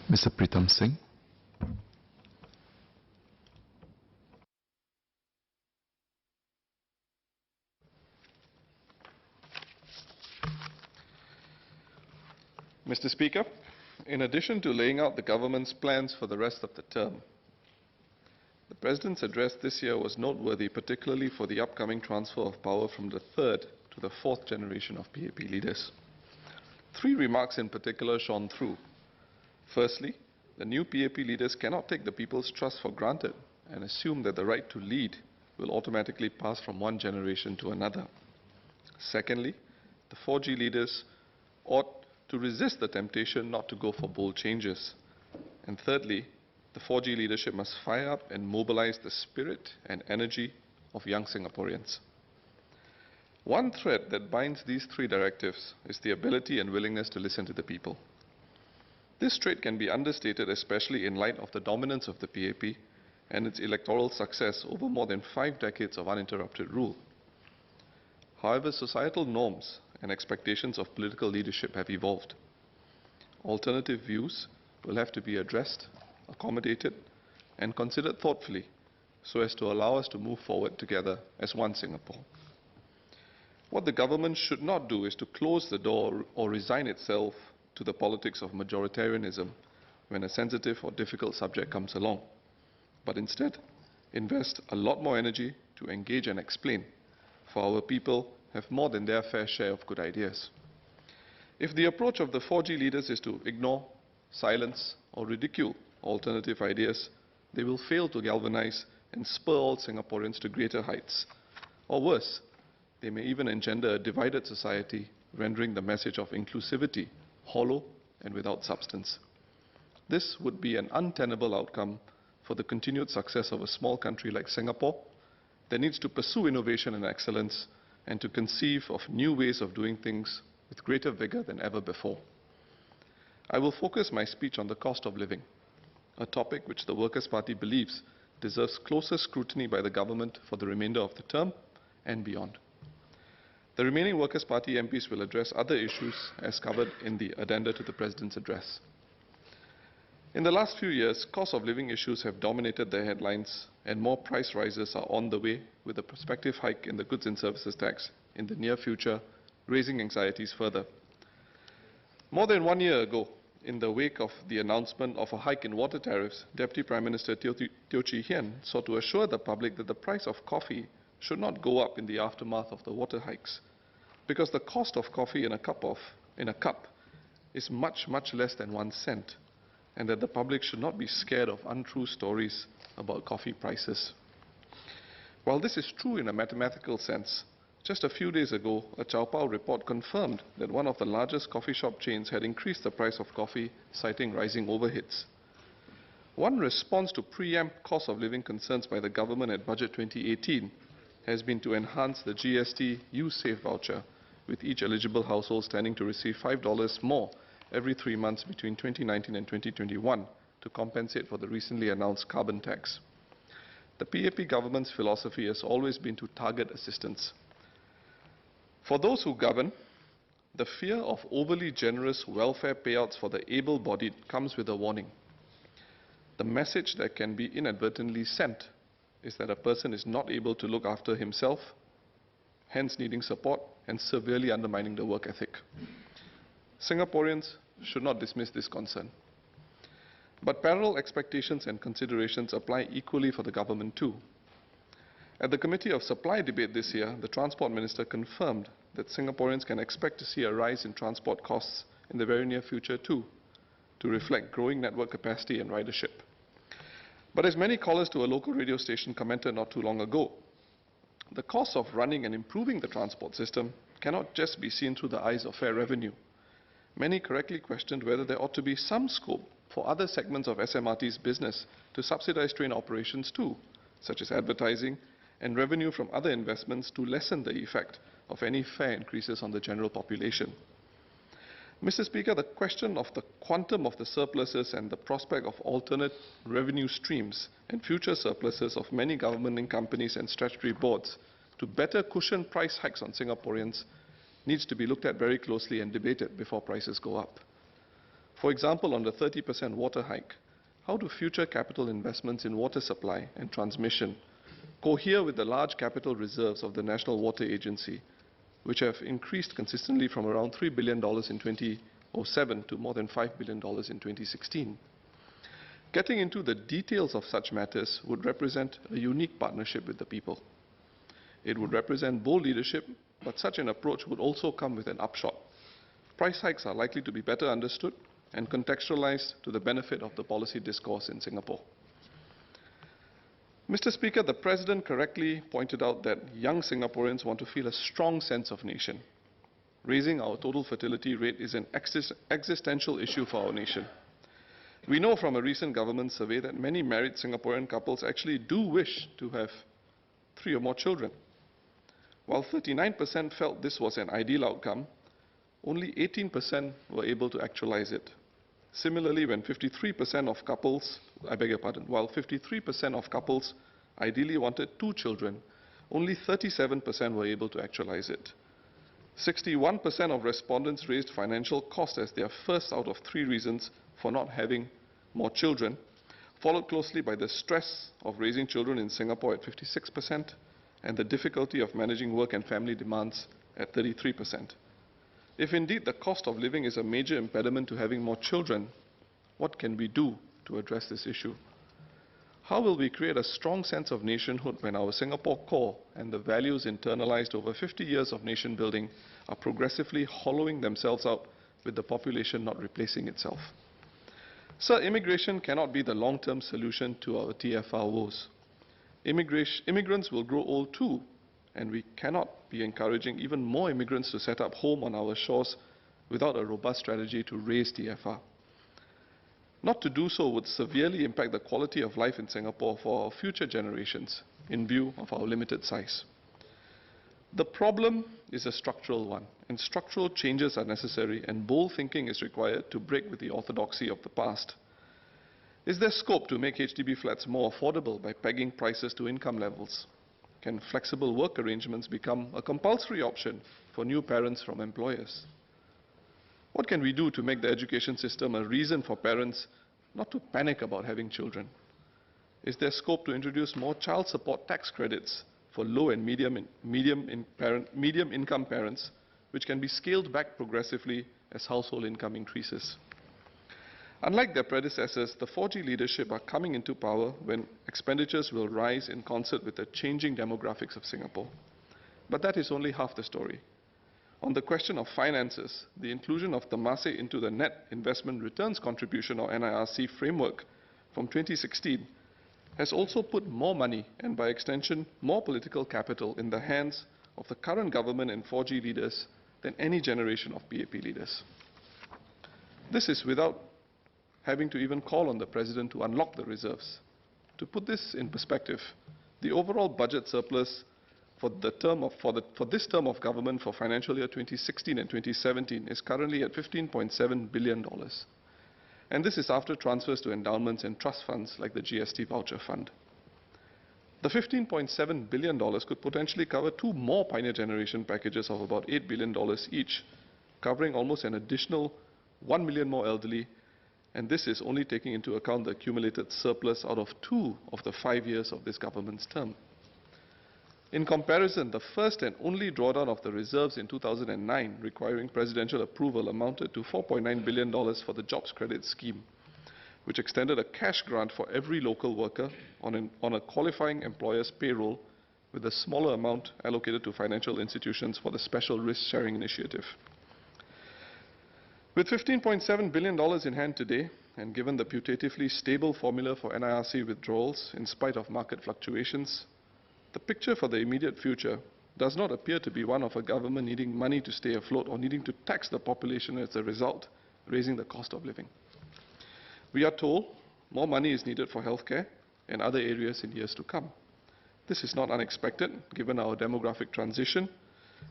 Mr. Pritam Singh. Mr. Speaker, in addition to laying out the government's plans for the rest of the term, the President's address this year was noteworthy, particularly for the upcoming transfer of power from the third to the fourth generation of PAP leaders. Three remarks in particular shone through. Firstly, the new PAP leaders cannot take the people's trust for granted and assume that the right to lead will automatically pass from one generation to another. Secondly, the 4G leaders ought to resist the temptation not to go for bold changes. And thirdly, the 4G leadership must fire up and mobilize the spirit and energy of young Singaporeans. One thread that binds these three directives is the ability and willingness to listen to the people. This trait can be understated, especially in light of the dominance of the PAP and its electoral success over more than 5 decades of uninterrupted rule. However, societal norms and expectations of political leadership have evolved. Alternative views will have to be addressed, accommodated, and considered thoughtfully so as to allow us to move forward together as one Singapore. What the government should not do is to close the door or resign itself to the politics of majoritarianism when a sensitive or difficult subject comes along, but instead invest a lot more energy to engage and explain, for our people have more than their fair share of good ideas. If the approach of the 4G leaders is to ignore, silence, or ridicule alternative ideas, they will fail to galvanize and spur all Singaporeans to greater heights. Or worse, they may even engender a divided society, rendering the message of inclusivity hollow and without substance. This would be an untenable outcome for the continued success of a small country like Singapore that needs to pursue innovation and excellence and to conceive of new ways of doing things with greater vigor than ever before. I will focus my speech on the cost of living, a topic which the Workers' Party believes deserves closer scrutiny by the government for the remainder of the term and beyond. The remaining Workers' Party MPs will address other issues as covered in the addenda to the President's address. In the last few years, cost of living issues have dominated the headlines and more price rises are on the way, with a prospective hike in the goods and services tax in the near future, raising anxieties further. More than 1 year ago, in the wake of the announcement of a hike in water tariffs, Deputy Prime Minister Teo Chee Hean sought to assure the public that the price of coffee should not go up in the aftermath of the water hikes, because the cost of coffee in a cup is much, much less than 1 cent, and that the public should not be scared of untrue stories about coffee prices. While this is true in a mathematical sense, just a few days ago, a Chaopao report confirmed that one of the largest coffee shop chains had increased the price of coffee, citing rising overheads. One response to preempt cost of living concerns by the government at Budget 2018 has been to enhance the GST U-Save voucher, with each eligible household standing to receive $5 more every 3 months between 2019 and 2021 to compensate for the recently announced carbon tax. The PAP government's philosophy has always been to target assistance. For those who govern, the fear of overly generous welfare payouts for the able-bodied comes with a warning. The message that can be inadvertently sent is that a person is not able to look after himself, hence needing support and severely undermining the work ethic. Singaporeans should not dismiss this concern. But parallel expectations and considerations apply equally for the government too. At the Committee of Supply debate this year, the Transport Minister confirmed that Singaporeans can expect to see a rise in transport costs in the very near future too, to reflect growing network capacity and ridership. But as many callers to a local radio station commented not too long ago, the cost of running and improving the transport system cannot just be seen through the eyes of fare revenue. Many correctly questioned whether there ought to be some scope for other segments of SMRT's business to subsidize train operations too, such as advertising and revenue from other investments to lessen the effect of any fare increases on the general population. Mr. Speaker, the question of the quantum of the surpluses and the prospect of alternate revenue streams and future surpluses of many government companies and statutory boards to better cushion price hikes on Singaporeans needs to be looked at very closely and debated before prices go up. For example, on the 30% water hike, how do future capital investments in water supply and transmission cohere with the large capital reserves of the National Water Agency, which have increased consistently from around $3 billion in 2007 to more than $5 billion in 2016? Getting into the details of such matters would represent a unique partnership with the people. It would represent bold leadership, but such an approach would also come with an upshot. Price hikes are likely to be better understood and contextualized to the benefit of the policy discourse in Singapore. Mr. Speaker, the President correctly pointed out that young Singaporeans want to feel a strong sense of nation. Raising our total fertility rate is an existential issue for our nation. We know from a recent government survey that many married Singaporean couples actually do wish to have 3 or more children. While 39% felt this was an ideal outcome, only 18% were able to actualize it. Similarly, while 53% of couples ideally wanted 2 children, only 37% were able to actualize it. 61% of respondents raised financial cost as their first out of 3 reasons for not having more children, followed closely by the stress of raising children in Singapore at 56% and the difficulty of managing work and family demands at 33%. If indeed the cost of living is a major impediment to having more children, what can we do to address this issue? How will we create a strong sense of nationhood when our Singapore core and the values internalized over 50 years of nation building are progressively hollowing themselves out with the population not replacing itself? Sir, immigration cannot be the long-term solution to our TFR woes. Immigrants will grow old too, and we cannot be encouraging even more immigrants to set up home on our shores without a robust strategy to raise TFR. Not to do so would severely impact the quality of life in Singapore for our future generations in view of our limited size. The problem is a structural one, and structural changes are necessary, and bold thinking is required to break with the orthodoxy of the past. Is there scope to make HDB flats more affordable by pegging prices to income levels? Can flexible work arrangements become a compulsory option for new parents from employers? What can we do to make the education system a reason for parents not to panic about having children? Is there scope to introduce more child support tax credits for low and medium income parents, which can be scaled back progressively as household income increases? Unlike their predecessors, the 4G leadership are coming into power when expenditures will rise in concert with the changing demographics of Singapore. But that is only half the story. On the question of finances, the inclusion of Temasek into the Net Investment Returns Contribution, or NIRC, framework from 2016 has also put more money and, by extension, more political capital in the hands of the current government and 4G leaders than any generation of PAP leaders. This is without having to even call on the President to unlock the reserves. To put this in perspective, the overall budget surplus for this term of government for financial year 2016 and 2017 is currently at $15.7 billion. And this is after transfers to endowments and trust funds like the GST Voucher Fund. The $15.7 billion could potentially cover 2 more Pioneer Generation packages of about $8 billion each, covering almost an additional 1 million more elderly, and this is only taking into account the accumulated surplus out of 2 of the 5 years of this government's term. In comparison, the first and only drawdown of the reserves in 2009, requiring presidential approval, amounted to $4.9 billion for the Jobs Credit Scheme, which extended a cash grant for every local worker on a qualifying employer's payroll, with a smaller amount allocated to financial institutions for the Special Risk Sharing Initiative. With $15.7 billion in hand today, and given the putatively stable formula for NIRC withdrawals in spite of market fluctuations, the picture for the immediate future does not appear to be one of a government needing money to stay afloat or needing to tax the population as a result, raising the cost of living. We are told more money is needed for healthcare and other areas in years to come. This is not unexpected given our demographic transition,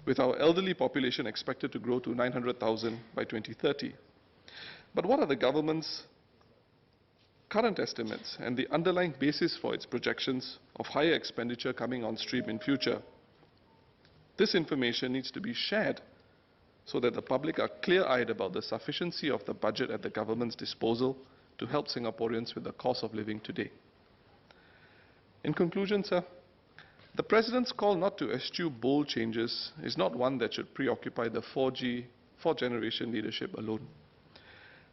with our elderly population expected to grow to 900,000 by 2030. But what are the government's current estimates and the underlying basis for its projections of higher expenditure coming on stream in future? This information needs to be shared so that the public are clear-eyed about the sufficiency of the budget at the government's disposal to help Singaporeans with the cost of living today. In conclusion, sir, the President's call not to eschew bold changes is not one that should preoccupy the 4th-generation leadership alone.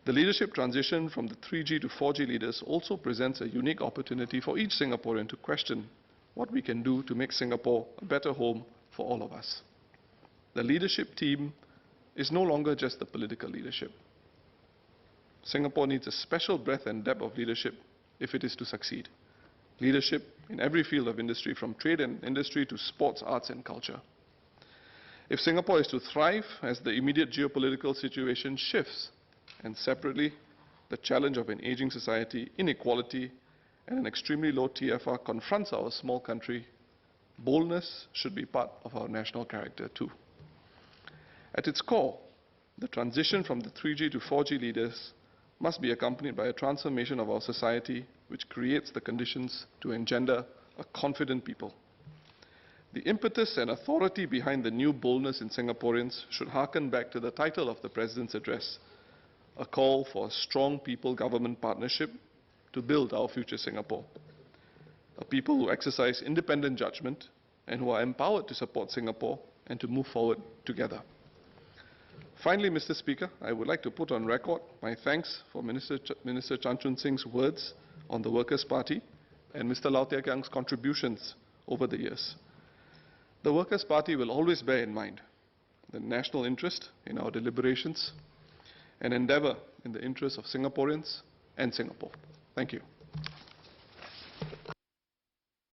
The leadership transition from the 3G to 4G leaders also presents a unique opportunity for each Singaporean to question what we can do to make Singapore a better home for all of us. The leadership team is no longer just the political leadership. Singapore needs a special breadth and depth of leadership if it is to succeed. Leadership in every field of industry, from trade and industry to sports, arts and culture. If Singapore is to thrive as the immediate geopolitical situation shifts, and separately, the challenge of an aging society, inequality, and an extremely low TFR confronts our small country, boldness should be part of our national character too. At its core, the transition from the 3G to 4G leaders must be accompanied by a transformation of our society which creates the conditions to engender a confident people. The impetus and authority behind the new boldness in Singaporeans should hearken back to the title of the President's address, a call for a strong people-government partnership to build our future Singapore. A people who exercise independent judgment and who are empowered to support Singapore and to move forward together. Finally, Mr. Speaker, I would like to put on record my thanks for Minister Pritam Singh's words on the Workers' Party and Mr. Lau Tia Kiang's contributions over the years. The Workers' Party will always bear in mind the national interest in our deliberations and endeavour in the interests of Singaporeans and Singapore. Thank you.